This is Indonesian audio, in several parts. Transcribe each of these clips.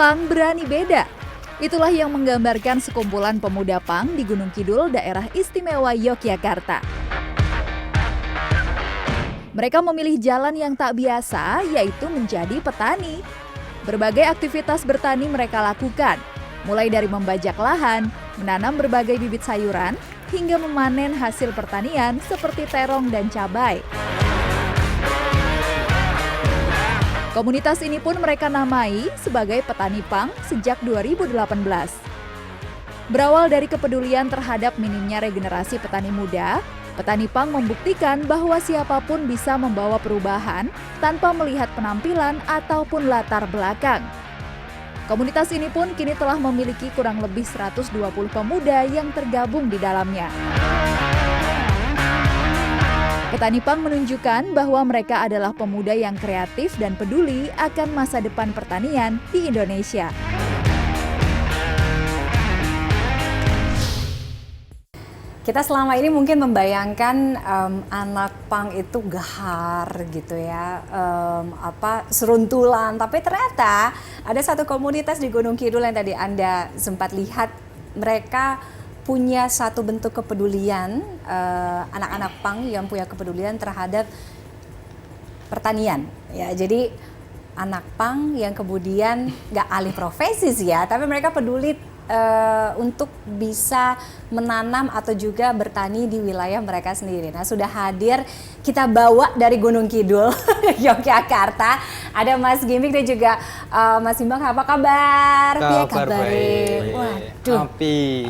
Pang berani beda. Itulah yang menggambarkan sekumpulan pemuda Pang di Gunung Kidul, daerah istimewa Yogyakarta. Mereka memilih jalan yang tak biasa, yaitu menjadi petani. Berbagai aktivitas bertani mereka lakukan, mulai dari membajak lahan, menanam berbagai bibit sayuran, hingga memanen hasil pertanian seperti terong dan cabai. Komunitas ini pun mereka namai sebagai Petani Pang sejak 2018. Berawal dari kepedulian terhadap minimnya regenerasi petani muda, Petani Pang membuktikan bahwa siapapun bisa membawa perubahan tanpa melihat penampilan ataupun latar belakang. Komunitas ini pun kini telah memiliki kurang lebih 120 pemuda yang tergabung di dalamnya. Petani Pang menunjukkan bahwa mereka adalah pemuda yang kreatif dan peduli akan masa depan pertanian di Indonesia. Kita selama ini mungkin membayangkan anak Pang itu gahar gitu ya, seruntulan. Tapi ternyata ada satu komunitas di Gunung Kidul yang tadi Anda sempat lihat, mereka punya satu bentuk kepedulian, anak-anak Pang yang punya kepedulian terhadap pertanian. Ya, jadi anak Pang yang kemudian nggak alih profesi sih ya, tapi mereka peduli untuk bisa menanam atau juga bertani di wilayah mereka sendiri. Nah, sudah hadir, kita bawa dari Gunung Kidul, Yogyakarta. Ada Mas Gimik dan juga Mas Simbang, apa kabar? Kabar baik. Waduh. Api.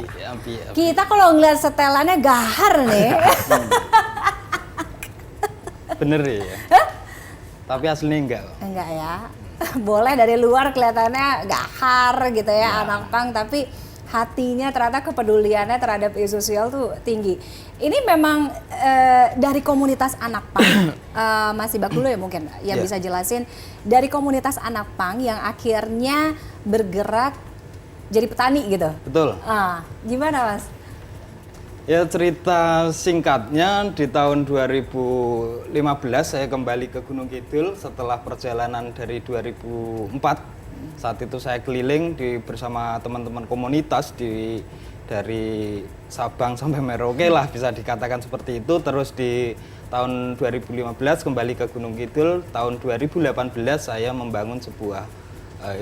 Kita kalau ngeliat setelannya gahar nih. Bener ya? Tapi aslinya enggak. Enggak ya. Boleh dari luar kelihatannya gahar gitu ya, anak Pang, tapi hatinya ternyata kepeduliannya terhadap isu sosial tuh tinggi. Ini memang dari komunitas anak Pang, Mas Ibak dulu ya mungkin yang bisa jelasin, dari komunitas anak Pang yang akhirnya bergerak jadi petani gitu. Betul. Gimana Mas? Ya, cerita singkatnya di tahun 2015 saya kembali ke Gunung Kidul setelah perjalanan dari 2004. Saat itu saya keliling bersama teman-teman komunitas dari Sabang sampai Merauke lah, bisa dikatakan seperti itu. Terus di tahun 2015 kembali ke Gunung Kidul. Tahun 2018 saya membangun sebuah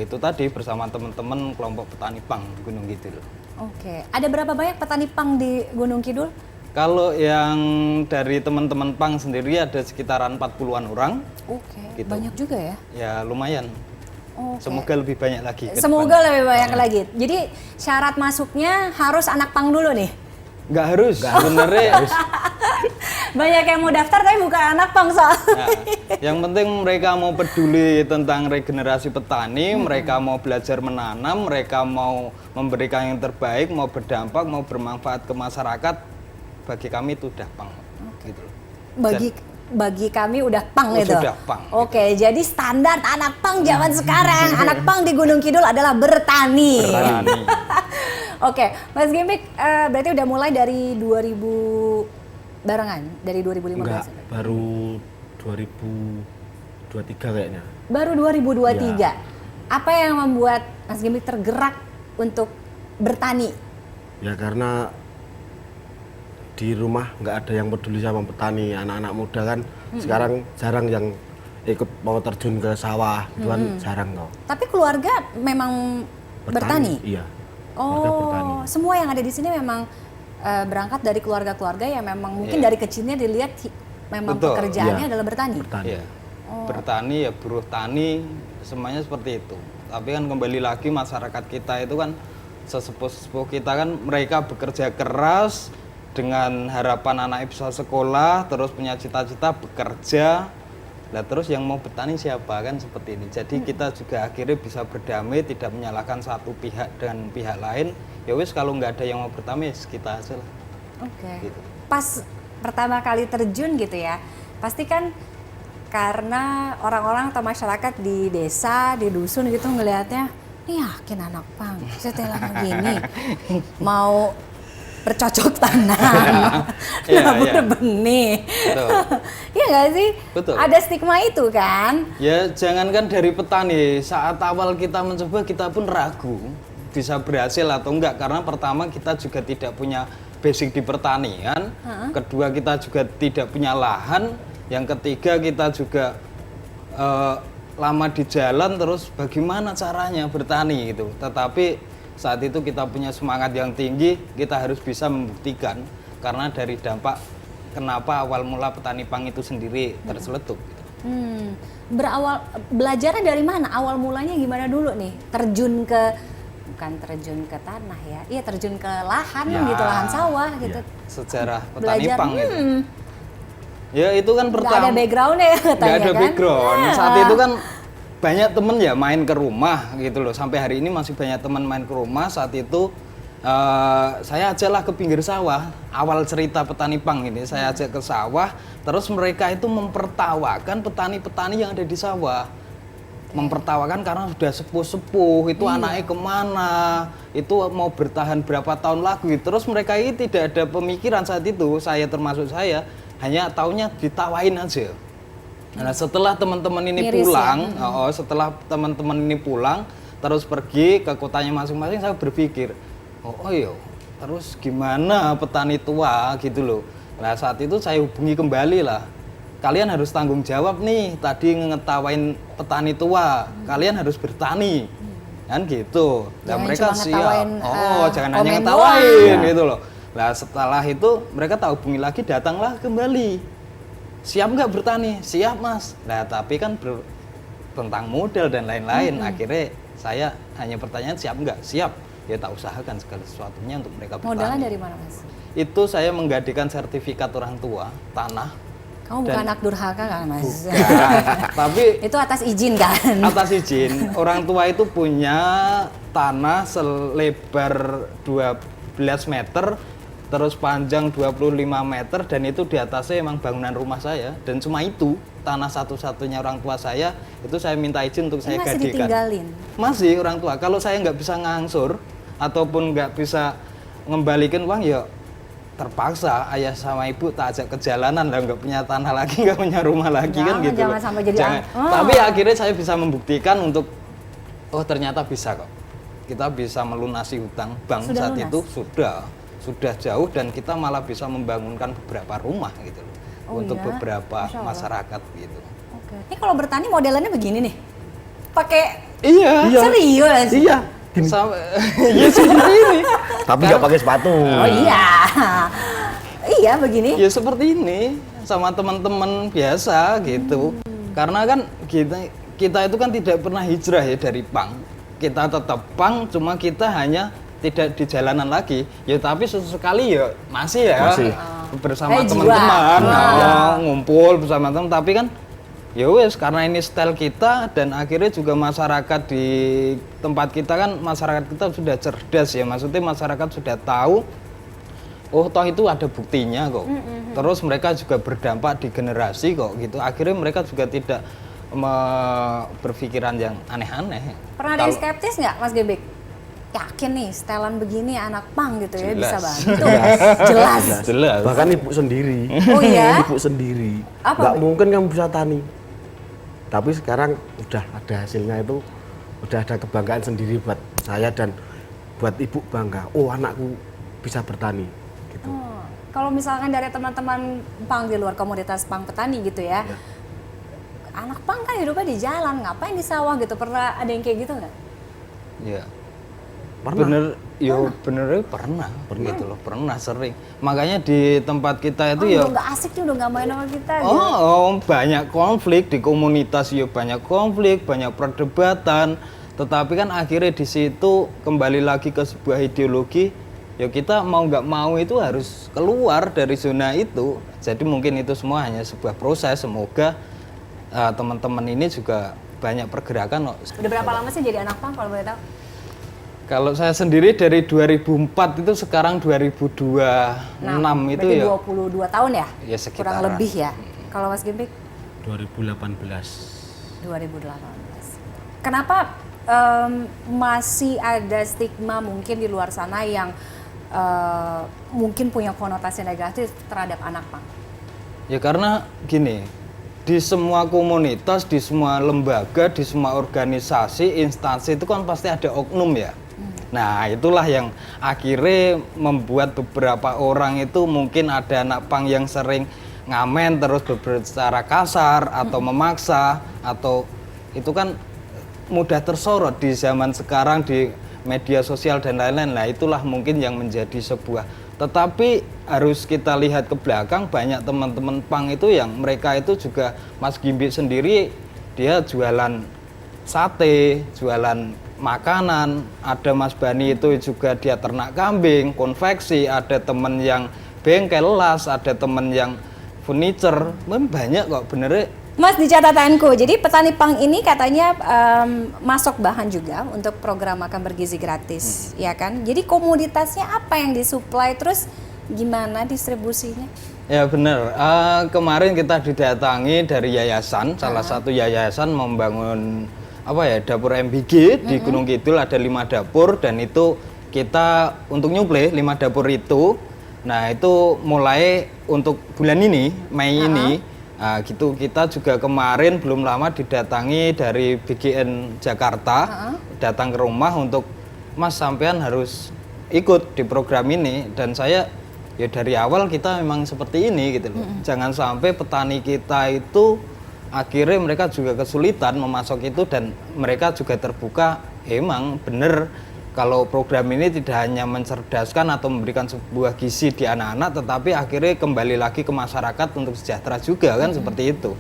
itu tadi bersama teman-teman kelompok petani Pang di Gunung Kidul. Oke, ada berapa banyak petani Pang di Gunung Kidul? Kalau yang dari teman-teman Pang sendiri ada sekitaran 40-an orang. Oke, gitu. Banyak juga ya? Ya lumayan. Oke. Semoga lebih banyak lagi. Semoga lebih banyak lagi. Jadi syarat masuknya harus anak Pang dulu nih? Nggak harus, sebenarnya. Banyak yang mau daftar tapi bukan anak Pang soalnya. Yang penting mereka mau peduli tentang regenerasi petani, mereka mau belajar menanam, mereka mau memberikan yang terbaik, mau berdampak, mau bermanfaat ke masyarakat. Bagi kami itu udah Pang. Gitu. Bagi kami udah Pang itu. Sudah Pang. Oke, jadi standar anak Pang zaman sekarang, anak Pang di Gunung Kidul adalah bertani. Oke, Mas Gimik, berarti udah mulai dari 2000 barengan, dari 2015? Enggak, baru 2023 kayaknya. Baru 2023? Ya. Apa yang membuat Mas Gimik tergerak untuk bertani? Ya karena di rumah nggak ada yang peduli sama petani, anak-anak muda kan sekarang jarang yang ikut mau terjun ke sawah, itu kan jarang kok. Tapi keluarga memang bertani? Iya. Oh, bertani. semua yang ada di sini memang berangkat dari keluarga-keluarga yang memang mungkin dari kecilnya dilihat memang pekerjaannya adalah bertani. Iya. Bertani ya buruh tani, semuanya seperti itu. Tapi kan kembali lagi masyarakat kita itu kan sesepuh-sepuh kita kan mereka bekerja keras dengan harapan anaknya bisa sekolah, terus punya cita-cita bekerja. Nah terus yang mau bertani siapa, kan seperti ini. Jadi kita juga akhirnya bisa berdamai, tidak menyalahkan satu pihak dengan pihak lain. Ya wis, kalau nggak ada yang mau bertani ya kita aja lah. Oke. Gitu. Pas pertama kali terjun gitu ya, pasti kan karena orang-orang atau masyarakat di desa, di dusun gitu ngelihatnya, nih yakin anak Pang setelan begini mau bercocok tanam, Iya, nabur iya. benih. Betul. Iya nggak sih? Betul. Ada stigma itu kan? Ya jangankan dari petani, saat awal kita mencoba kita pun ragu bisa berhasil atau enggak, karena pertama kita juga tidak punya basic di pertanian, kedua kita juga tidak punya lahan, yang ketiga kita juga lama di jalan, terus bagaimana caranya bertani gitu. Tetapi saat itu kita punya semangat yang tinggi, kita harus bisa membuktikan, karena dari dampak kenapa awal mula petani pang itu sendiri terseletup gitu. Belajarnya dari mana? Awal mulanya gimana dulu nih? Bukan terjun ke tanah ya, iya terjun ke lahan gitu, lahan sawah gitu. Sejarah petani Belajar, pang itu. Ya itu kan Nggak pertama. ada backgroundnya ya katanya Nggak ada kan? background. Ya. Saat itu kan banyak temen ya main ke rumah gitu loh. Sampai hari ini masih banyak teman main ke rumah. Saat itu saya ajaklah ke pinggir sawah. Awal cerita petani pang ini saya ajak ke sawah. Terus mereka itu mempertawakan petani-petani yang ada di sawah. Mempertawakan karena sudah sepuh-sepuh, itu anaknya kemana, itu mau bertahan berapa tahun lagi. Terus mereka ini tidak ada pemikiran saat itu, saya termasuk saya, hanya taunya ditawain aja. Nah setelah teman-teman ini Miris pulang, ya? setelah teman-teman ini pulang, terus pergi ke kotanya masing-masing, saya berpikir, oh iya, terus gimana petani tua gitu loh. Nah saat itu saya hubungi kembali lah, kalian harus tanggung jawab nih, tadi ngetawain petani tua, kalian harus bertani, kan gitu. Jangan Dan mereka cuma siap, ngetawain, jangan hanya komen ngetawain doang. gitu loh. Nah setelah itu mereka tak hubungi lagi, datanglah kembali. Siap nggak bertani? Siap mas. Nah tapi kan tentang modal dan lain-lain. Akhirnya saya hanya pertanyaan siap nggak? Siap. Ya tak usahakan segala sesuatunya untuk mereka bertani. Modalnya dari mana mas? Itu saya menggadikan sertifikat orang tua tanah. Kamu bukan anak durhaka kan mas? Tapi Itu atas izin kan? atas izin, orang tua itu punya tanah selebar 12 meter, terus panjang 25 meter, dan itu di atasnya emang bangunan rumah saya, dan cuma itu tanah satu-satunya orang tua saya, itu saya minta izin untuk saya Masih gadikan. ditinggalin? Masih orang tua, kalau saya nggak bisa ngangsur ataupun nggak bisa ngembalikan uang ya terpaksa ayah sama ibu tak ajak ke jalanan lah, nggak punya tanah lagi, nggak punya rumah lagi. Kan gitu Jangan loh. sampai jadi Tapi akhirnya saya bisa membuktikan untuk oh ternyata bisa kok, kita bisa melunasi hutang bank Sudah saat lunas? itu sudah jauh, dan kita malah bisa membangunkan beberapa rumah gitu loh, untuk iya? beberapa Masya Allah. masyarakat gitu. Oke. Ini kalau bertani modelannya begini nih, pakai Iya. serius? Iya. Iya seperti ini. Tapi nggak pakai sepatu. Oh iya, iya begini. Ya seperti ini sama teman-teman biasa gitu. Karena kan kita itu kan tidak pernah hijrah ya dari pang. Kita tetap pang, cuma kita hanya tidak di jalanan lagi. Ya tapi sesekali ya masih ya Masih. bersama Jiwa. teman-teman, Wah. ngumpul bersama teman. Tapi kan ya wes, karena ini style kita, dan akhirnya juga masyarakat di tempat kita kan, masyarakat kita sudah cerdas ya, maksudnya masyarakat sudah tahu oh toh itu ada buktinya kok. Terus mereka juga berdampak di generasi kok gitu. Akhirnya mereka juga tidak berpikiran yang aneh-aneh. Pernah ada yang skeptis nggak Mas Gebek? Yakin nih setelan begini anak pang gitu ya bisa Jelas. bantu? Jelas. Jelas. Bahkan ibu sendiri. Oh iya? Ibu sendiri. Apa, Nggak Bu? mungkin kamu bisa tani. Tapi sekarang udah ada hasilnya, itu udah ada kebanggaan sendiri buat saya dan buat ibu bangga. Oh anakku bisa bertani. Gitu. Oh, kalau misalkan dari teman-teman pang di luar komunitas pang petani gitu ya, Iya. anak pang kan hidupnya di jalan, ngapain di sawah gitu? Pernah ada yang kayak gitu nggak? Ya. Pernah. Bener pernah gitu loh, pernah sering. Makanya di tempat kita itu ya Udah nggak asik nih, udah nggak main sama kita. gitu. banyak konflik di komunitas ya, banyak konflik, banyak perdebatan. Tetapi kan akhirnya di situ kembali lagi ke sebuah ideologi. Ya kita mau nggak mau itu harus keluar dari zona itu. Jadi mungkin itu semua hanya sebuah proses. Semoga teman-teman ini juga banyak pergerakan. Udah berapa lama sih jadi anak pang kalau boleh tahu? Kalau saya sendiri dari 2004 itu sekarang 2026 itu berarti ya 22 tahun ya? Ya, Kurang sekitaran. lebih ya. Kalau Mas Gebek 2018. 2018. Kenapa masih ada stigma mungkin di luar sana yang mungkin punya konotasi negatif terhadap anak pang? Ya karena gini, di semua komunitas, di semua lembaga, di semua organisasi, instansi itu kan pasti ada oknum ya. Nah itulah yang akhirnya membuat beberapa orang itu mungkin ada anak pang yang sering ngamen terus berbicara kasar atau memaksa, atau itu kan mudah tersorot di zaman sekarang di media sosial dan lain-lain. Nah itulah mungkin yang menjadi sebuah, tetapi harus kita lihat ke belakang, banyak teman-teman pang itu yang mereka itu juga, Mas Gimbi sendiri dia jualan sate, jualan makanan, ada Mas Bani itu juga dia ternak kambing, konveksi, ada temen yang bengkel las, ada temen yang furniture, banyak kok benernya. Mas, di catatanku, jadi petani pang ini katanya masuk bahan juga untuk program makan bergizi gratis, ya kan? Jadi komoditasnya apa yang disuplai, terus gimana distribusinya? Ya benar, kemarin kita didatangi dari yayasan, salah satu yayasan membangun dapur MBG di Gunung Kidul, ada 5 dapur, dan itu kita untuk nyuplai 5 dapur itu. Nah itu mulai untuk bulan ini, Mei ini. Nah, gitu kita juga kemarin belum lama didatangi dari BGN Jakarta, datang ke rumah untuk, Mas sampean harus ikut di program ini, dan saya ya dari awal kita memang seperti ini gitu loh. Jangan sampai petani kita itu akhirnya mereka juga kesulitan memasok itu, dan mereka juga terbuka. Emang bener kalau program ini tidak hanya mencerdaskan atau memberikan sebuah gizi di anak-anak, tetapi akhirnya kembali lagi ke masyarakat untuk sejahtera juga kan, seperti itu.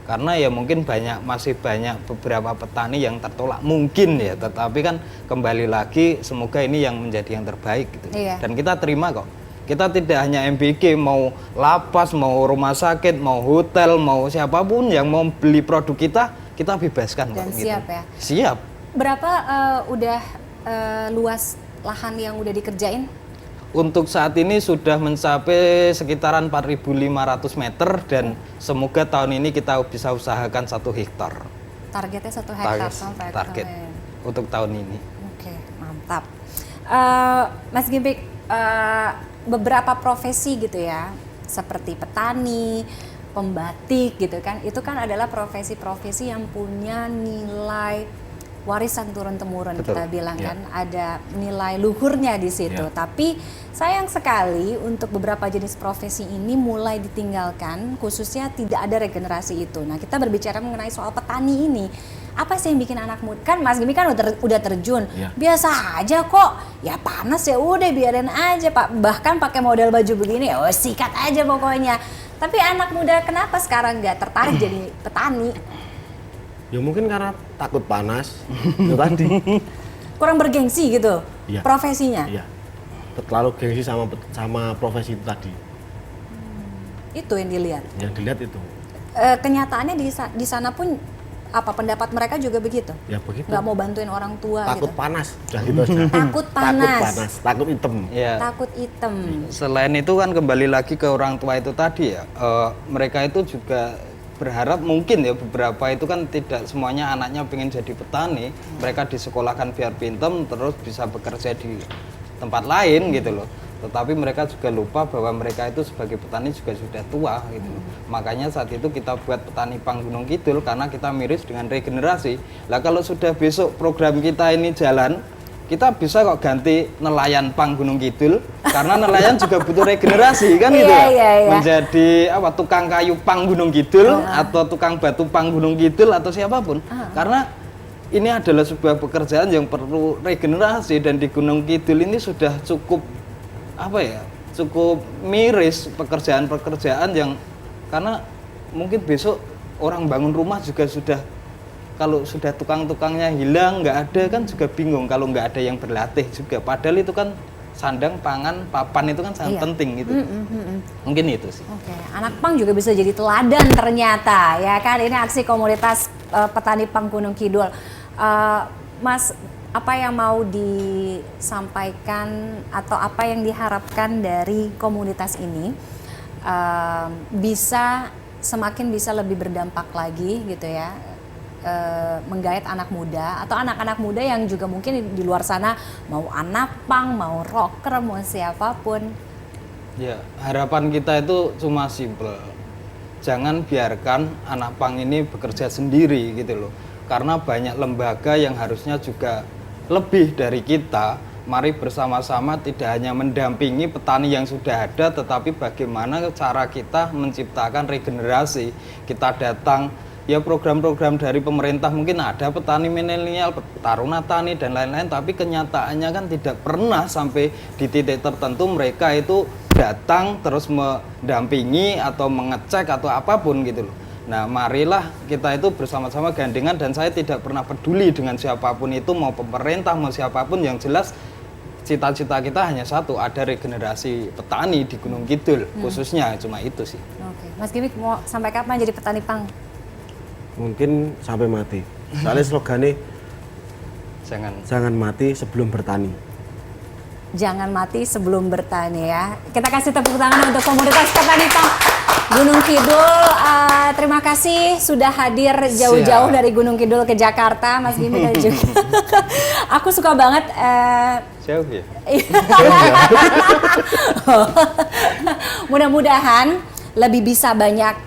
Karena ya mungkin masih banyak beberapa petani yang tertolak mungkin ya, tetapi kan kembali lagi semoga ini yang menjadi yang terbaik gitu. Dan kita terima kok. Kita tidak hanya MBG, mau lapas, mau rumah sakit, mau hotel, mau siapapun yang mau beli produk kita bebaskan. Dan kok, siap gitu. ya? Siap. Berapa luas lahan yang udah dikerjain? Untuk saat ini sudah mencapai sekitaran 4.500 meter, dan semoga tahun ini kita bisa usahakan 1 hektar. Targetnya 1 hektar sampai target untuk tahun ini. Oke, mantap. Mas Gimpik, beberapa profesi gitu ya, seperti petani, pembatik gitu kan, itu kan adalah profesi-profesi yang punya nilai warisan turun-temurun. Kita bilang kan ada nilai luhurnya di situ. Tapi sayang sekali untuk beberapa jenis profesi ini mulai ditinggalkan, khususnya tidak ada regenerasi itu. Nah, kita berbicara mengenai soal petani ini. Apa sih yang bikin anak muda? Kan Mas Gimi kan udah terjun. Biasa aja kok. Ya panas ya udah biarin aja, Pak. Bahkan pakai model baju begini ya sikat aja pokoknya. Tapi anak muda kenapa sekarang nggak tertarik jadi petani? Ya mungkin karena takut panas, itu tadi. Kurang bergengsi gitu, profesinya? Iya, terlalu gengsi sama profesi itu tadi. Itu yang dilihat? Yang dilihat itu. Kenyataannya di sana pun, apa pendapat mereka juga begitu? Ya begitu. Nggak mau bantuin orang tua takut gitu? panas, udah gitu aja. Takut panas? Takut hitam. Ya. Takut hitam. Selain itu kan kembali lagi ke orang tua itu tadi ya, mereka itu juga berharap mungkin ya, beberapa itu kan tidak semuanya anaknya pengen jadi petani, mereka disekolahkan biar pinter terus bisa bekerja di tempat lain gitu loh. Tetapi mereka juga lupa bahwa mereka itu sebagai petani juga sudah tua gitu loh. Makanya saat itu kita buat Petani Pang Gunung Kidul karena kita miris dengan regenerasi. Lah kalau sudah besok program kita ini jalan, kita bisa kok ganti nelayan Pang Gunung Kidul, karena nelayan juga butuh regenerasi kan gitu ya. Menjadi tukang kayu Pang Gunung Kidul atau tukang batu Pang Gunung Kidul atau siapapun. Karena ini adalah sebuah pekerjaan yang perlu regenerasi, dan di Gunung Kidul ini sudah cukup cukup miris pekerjaan-pekerjaan yang, karena mungkin besok orang bangun rumah juga sudah, kalau sudah tukang-tukangnya hilang, nggak ada kan juga bingung kalau nggak ada yang berlatih juga. Padahal itu kan sandang, pangan, papan itu kan sangat penting gitu. Mungkin itu sih. Oke, anak pang juga bisa jadi teladan ternyata, ya kan? Ini aksi komunitas petani pang Gunung Kidul. Mas, apa yang mau disampaikan atau apa yang diharapkan dari komunitas ini bisa semakin bisa lebih berdampak lagi gitu ya? menggait anak muda atau anak-anak muda yang juga mungkin di luar sana mau anak pang, mau rocker, mau siapapun? Ya, harapan kita itu cuma simpel. Jangan biarkan anak pang ini bekerja sendiri gitu loh. Karena banyak lembaga yang harusnya juga lebih dari kita. Mari bersama-sama tidak hanya mendampingi petani yang sudah ada, tetapi bagaimana cara kita menciptakan regenerasi. Kita datang, ya program-program dari pemerintah mungkin ada petani milenial, taruna tani dan lain-lain, tapi kenyataannya kan tidak pernah sampai di titik tertentu mereka itu datang terus mendampingi atau mengecek atau apapun gitu loh. Nah, marilah kita itu bersama-sama gandengan, dan saya tidak pernah peduli dengan siapapun itu, mau pemerintah mau siapapun, yang jelas cita-cita kita hanya satu, ada regenerasi petani di Gunung Kidul khususnya, cuma itu sih. Oke, Mas Gimik mau sampai kapan jadi petani pang? Mungkin sampai mati. Soalnya slogannya jangan mati sebelum bertani. Jangan mati sebelum bertani ya. Kita kasih tepuk tangan untuk komunitas petani pang Gunung Kidul. Terima kasih sudah hadir jauh-jauh dari Gunung Kidul ke Jakarta, Mas Gimik dan juga. Aku suka banget. Jauh ya? Mudah-mudahan lebih bisa banyak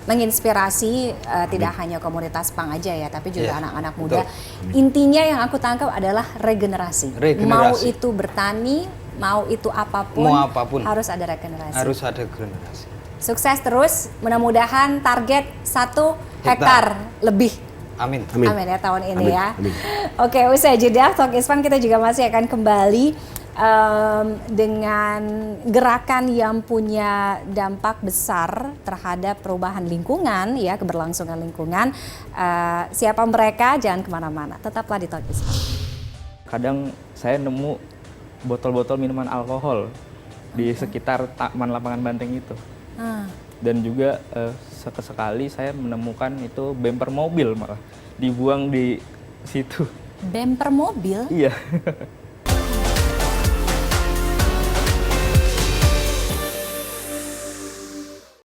menginspirasi tidak hanya komunitas pang aja ya, tapi juga anak-anak muda. Intinya yang aku tangkap adalah regenerasi. Mau itu bertani, mau itu apapun, harus ada regenerasi. Harus ada regenerasi. Sukses terus, mudah-mudahan target 1 hektar lebih. Amin. Amin ya tahun ini ya. Oke, usai jeda Talk is Fun kita juga masih akan kembali dengan gerakan yang punya dampak besar terhadap perubahan lingkungan ya, keberlangsungan lingkungan. Siapa mereka? Jangan kemana-mana, tetaplah di Talk is Fun. Kadang saya nemu botol-botol minuman alkohol di sekitar taman lapangan banteng itu. Dan juga sekali saya menemukan itu bemper mobil malah dibuang di situ. Bemper mobil? Iya.